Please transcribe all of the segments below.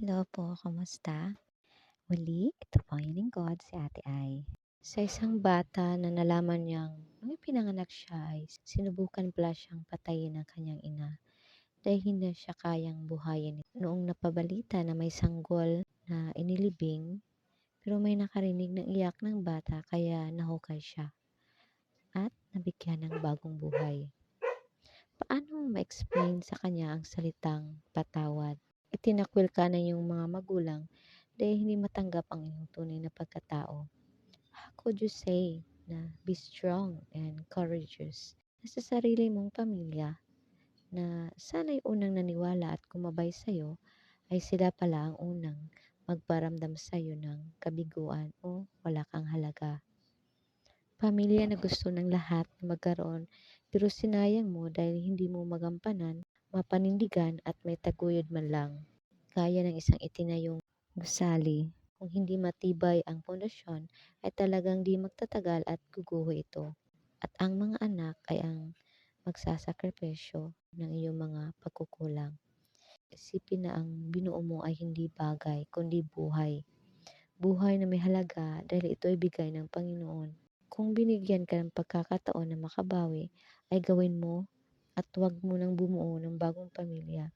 Hello po, kamusta? Muli, ito po ang lingkod, si Ate Ai. Sa isang bata na nalaman niyang nung ipinanganak siya ay sinubukan pala siyang patayin ng kanyang ina dahil hindi siya kayang buhayin. Noong napabalita na may sanggol na inilibing, pero may nakarinig ng iyak ng bata kaya nahukay siya at nabigyan ng bagong buhay. Paano mo ma-explain sa kanya ang salitang patawad? Itinakwil ka na yung mga magulang dahil hindi matanggap ang iyong tunay na pagkatao. How could you say na be strong and courageous na sa sarili mong pamilya na sana'y unang naniwala at kumabay sa'yo ay sila pala ang unang magparamdam sa'yo ng kabiguan o wala kang halaga. Pamilya na gusto ng lahat na magkaroon pero sinayang mo dahil hindi mo magampanan, mapanindigan at may taguyod man lang. Gaya ng isang itinayong gusali. Kung hindi matibay ang pundasyon, ay talagang di magtatagal at guguho ito. At ang mga anak ay ang magsasakripisyo ng iyong mga pagkukulang. Isipin na ang binuo mo ay hindi bagay, kundi buhay. Buhay na may halaga dahil ito ay bigay ng Panginoon. Kung binigyan ka ng pagkakataon na makabawi, ay gawin mo at huwag mo nang bumuo ng bagong pamilya.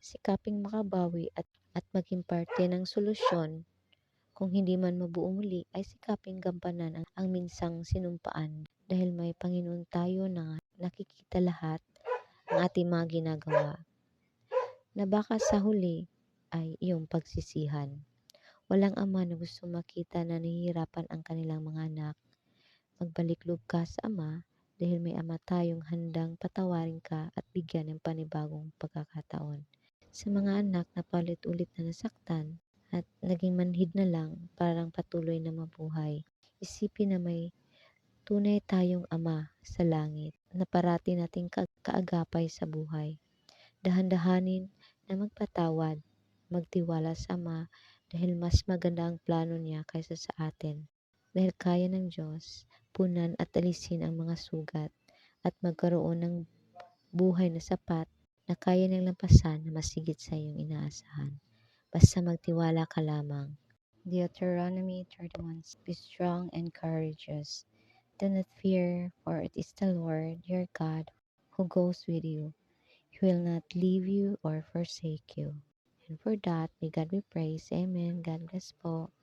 Sikaping makabawi at maging parte ng solusyon. Kung hindi man mabuo muli, ay sikaping gampanan ang minsang sinumpaan dahil may Panginoon tayo na nakikita lahat ang ating mga ginagawa na baka sa huli ay iyong pagsisihan. Walang ama na gusto makita na nahihirapan ang kanilang mga anak. Magbalik loob ka sa ama dahil may ama tayong handang patawarin ka at bigyan ng panibagong pagkakataon. Sa mga anak na paulit-ulit na nasaktan at naging manhid na lang parang patuloy na mabuhay, isipin na may tunay tayong Ama sa langit na parati nating kaagapay sa buhay. Dahan-dahanin na magpatawad, magtiwala sa Ama dahil mas maganda ang plano niya kaysa sa atin. Dahil kaya ng Diyos punan at alisin ang mga sugat at magkaroon ng buhay na sapat na kaya niyang lampasan na masigit sa iyong inaasahan. Basta magtiwala ka lamang. Deuteronomy 31. Be strong and courageous. Do not fear, for it is the Lord your God who goes with you. He will not leave you or forsake you. And for that, may God be praised. Amen. God bless po.